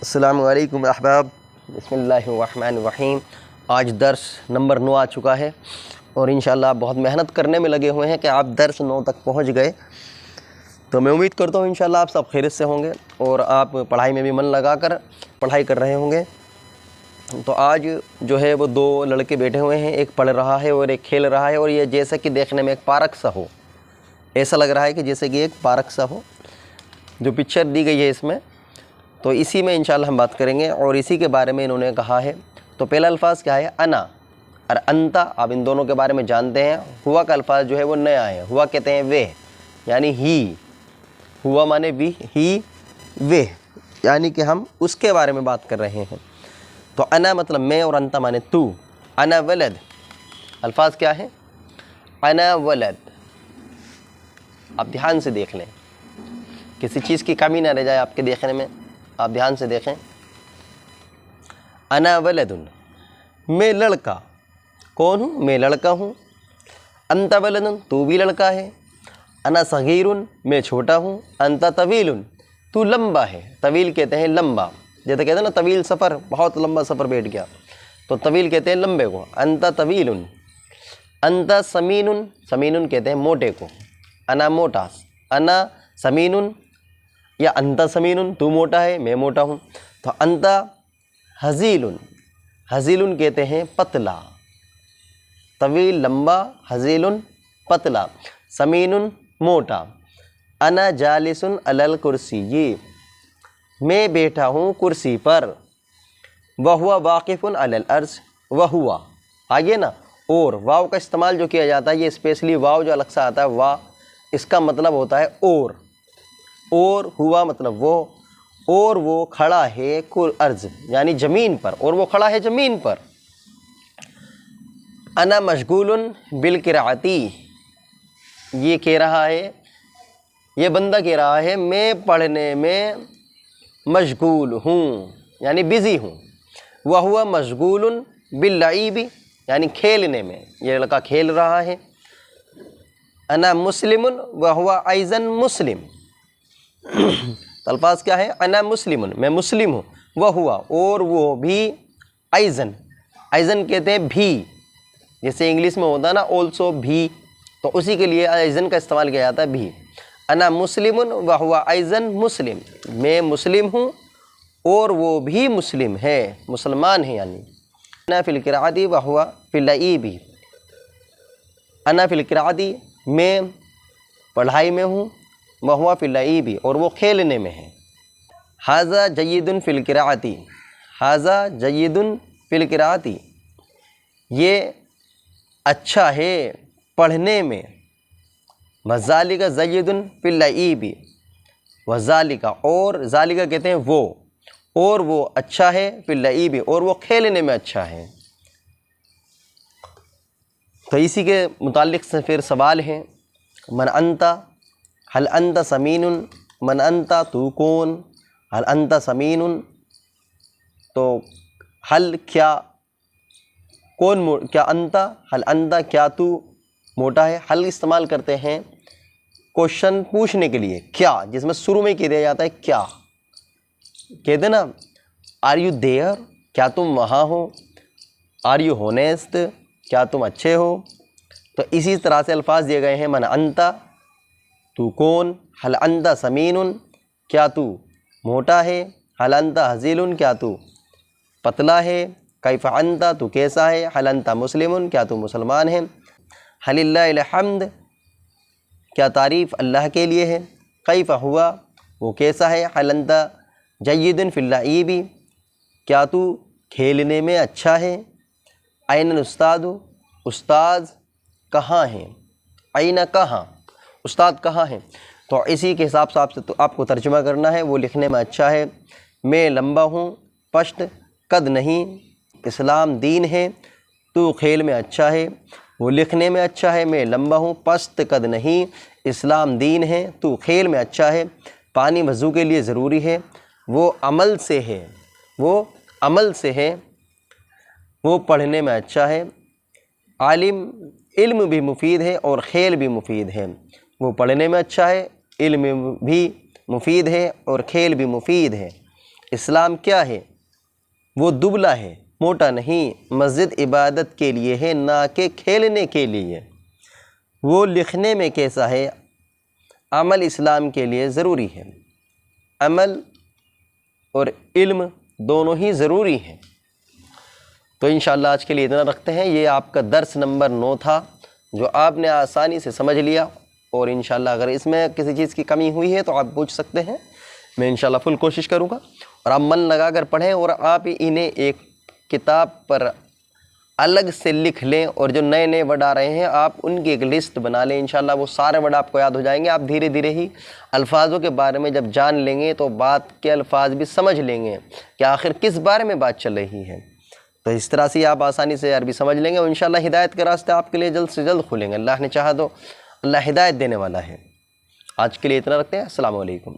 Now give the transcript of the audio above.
السلام علیکم احباب، بسم اللہ الرحمن الرحیم۔ آج درس نمبر 9 آ چکا ہے اور انشاءاللہ آپ بہت محنت کرنے میں لگے ہوئے ہیں کہ آپ درس 9 تک پہنچ گئے، تو میں امید کرتا ہوں انشاءاللہ آپ سب خیریت سے ہوں گے اور آپ پڑھائی میں بھی من لگا کر پڑھائی کر رہے ہوں گے۔ تو آج جو ہے وہ 2 لڑکے بیٹھے ہوئے ہیں، ایک پڑھ رہا ہے اور ایک کھیل رہا ہے، اور یہ جیسے کہ دیکھنے میں ایک پارک سا ہو، ایسا لگ رہا ہے کہ جیسے کہ ایک پارک سا ہو جو پکچر دی گئی ہے اس میں، تو اسی میں انشاءاللہ ہم بات کریں گے اور اسی کے بارے میں انہوں نے کہا ہے۔ تو پہلا الفاظ کیا ہے؟ انا اور انتا، آپ ان دونوں کے بارے میں جانتے ہیں۔ ہوا کا الفاظ جو ہے وہ نیا ہے، ہوا کہتے ہیں وہ، یعنی ہی، ہوا مانے بھی، ہی وہ، یعنی کہ ہم اس کے بارے میں بات کر رہے ہیں۔ تو انا مطلب میں اور انتا مانے تو۔ انا ولد، الفاظ کیا ہے؟ انا ولد، آپ دھیان سے دیکھ لیں، کسی چیز کی کمی نہ رہ جائے آپ کے دیکھنے میں، آپ دھیان سے دیکھیں۔ انا ولد، میں لڑکا، کون ہوں؟ میں لڑکا ہوں۔ انت ولد، تو بھی لڑکا ہے۔ انا صغیر، میں چھوٹا ہوں۔ انت طویل، تو لمبا ہے۔ طویل کہتے ہیں لمبا، جیسے کہتے ہیں نا طویل سفر، بہت لمبا سفر بیٹھ گیا، تو طویل کہتے ہیں لمبے کو۔ انت طویل۔ انت سمین، سمین کہتے ہیں موٹے کو۔ انا موٹا، انا سمین یا انت سمین، تو موٹا ہے، میں موٹا ہوں۔ تو انت ہزیل، ہزیل کہتے ہیں پتلا، طویل لمبا، ہزیل پتلا، سمین موٹا۔ انا جالس علی الکرسی، میں بیٹھا ہوں کرسی پر۔ وہو واقف علی الارض، وہو، آگے نا، اور واو کا استعمال جو کیا جاتا ہے، یہ اسپیشلی واو جو الگ سے آتا ہے، وا، اس کا مطلب ہوتا ہے اور ہوا مطلب وہ، اور وہ کھڑا ہے ارض یعنی زمین پر، اور وہ کھڑا ہے زمین پر۔ انا مشغول بالقراءۃ، یہ کہہ رہا ہے، یہ بندہ کہہ رہا ہے میں پڑھنے میں مشغول ہوں، یعنی بزی ہوں۔ وہو مشغول باللعب، یعنی کھیلنے میں، یہ لڑکا کھیل رہا ہے۔ انا مسلم وہو ایضا مسلم، الفاظ کیا ہے؟ انا مسلم، میں مسلم ہوں۔ وہو، اور وہ بھی، ایضا، ایضا کہتے ہیں بھی، جیسے انگلش میں ہوتا ہے نا آلسو بھی، تو اسی کے لیے ایضا کا استعمال کیا جاتا ہے بھی۔ انا مسلم وہو ایضا مسلم، میں مسلم ہوں اور وہ بھی مسلم ہے، مسلمان ہے یعنی۔ انا فی القراءۃ وہو فی اللعب، انا فی القراءۃ، میں پڑھائی میں ہوں، وہو فی اللعب، اور وہ کھیلنے میں ہے۔ ھذا جید فی القراءۃ، ھذا جید فی القراءۃ، یہ اچھا ہے پڑھنے میں۔ وذالک جید فی اللعب، وذالک، اور ذالک کہتے ہیں وہ، اور وہ اچھا ہے فی اللعب، اور وہ کھیلنے میں اچھا ہے۔ تو اسی کے متعلق سے پھر سوال ہے، من انت، هل انت سمین، من انت، تو کون، هل انت سمین، تو حل کیا، کون، کیا انت، هل انت، کیا تو موٹا ہے۔ حل استعمال کرتے ہیں کوشچن پوچھنے کے لیے، کیا، جس میں شروع میں کہہ دیا جاتا ہے کیا، کہتے نا آر یو دیئر، کیا تم وہاں ہو، آر یو ہونیسٹ، کیا تم اچھے ہو۔ تو اسی طرح سے الفاظ دیے گئے ہیں، من انت، تو کون، هل انت سمین، کیا تو موٹا ہے، هل انت ہزیل، کیا تو پتلا ہے، کیف انت، تو کیسا ہے، هل انت مسلم، کیا تو مسلمان ہے، هل للہ الحمد، کیا تعریف اللہ کے لیے ہے، کیف ہوا، وہ کیسا ہے، هل انت جید فی اللعب، کیا تو کھیلنے میں اچھا ہے، این الاستاذ، استاذ کہاں ہیں، این کہاں، استاد کہاں ہیں۔ تو اسی کے حساب سے آپ کو ترجمہ کرنا ہے، وہ لکھنے میں اچھا ہے، میں لمبا ہوں، پشت قد نہیں، اسلام دین ہے، تو کھیل میں اچھا ہے، وہ لکھنے میں اچھا ہے، میں لمبا ہوں، پست قد نہیں، اسلام دین ہے، تو کھیل میں اچھا ہے، پانی وضو کے لیے ضروری ہے، وہ عمل سے ہے، وہ عمل سے ہے، وہ پڑھنے میں اچھا ہے، عالم، علم بھی مفید ہے اور کھیل بھی مفید ہے، وہ پڑھنے میں اچھا ہے، علم بھی مفید ہے اور کھیل بھی مفید ہے۔ اسلام کیا ہے؟ وہ دبلا ہے، موٹا نہیں۔ مسجد عبادت کے لیے ہے، نہ کہ کھیلنے کے لیے۔ وہ لکھنے میں کیسا ہے؟ عمل اسلام کے لیے ضروری ہے۔ عمل اور علم دونوں ہی ضروری ہیں۔ تو انشاءاللہ آج کے لیے اتنا رکھتے ہیں۔ یہ آپ کا درس نمبر 9 تھا، جو آپ نے آسانی سے سمجھ لیا، اور انشاءاللہ اگر اس میں کسی چیز کی کمی ہوئی ہے تو آپ پوچھ سکتے ہیں، میں انشاءاللہ فل کوشش کروں گا۔ اور آپ من لگا کر پڑھیں، اور آپ انہیں ایک کتاب پر الگ سے لکھ لیں، اور جو نئے نئے ورڈ آ رہے ہیں آپ ان کی ایک لسٹ بنا لیں۔ انشاءاللہ وہ سارے ورڈ آپ کو یاد ہو جائیں گے۔ آپ دھیرے دھیرے ہی الفاظوں کے بارے میں جب جان لیں گے تو بات کے الفاظ بھی سمجھ لیں گے کہ آخر کس بارے میں بات چل رہی ہے۔ تو اس طرح سے آپ آسانی سے عربی سمجھ لیں گے، اور انشاءاللہ ہدایت کے راستے آپ کے لیے جلد سے جلد کھلیں گے۔ اللہ نے چاہا تو اللہ ہدایت دینے والا ہے۔ آج کے لیے اتنا رکھتے ہیں۔ السلام علیکم۔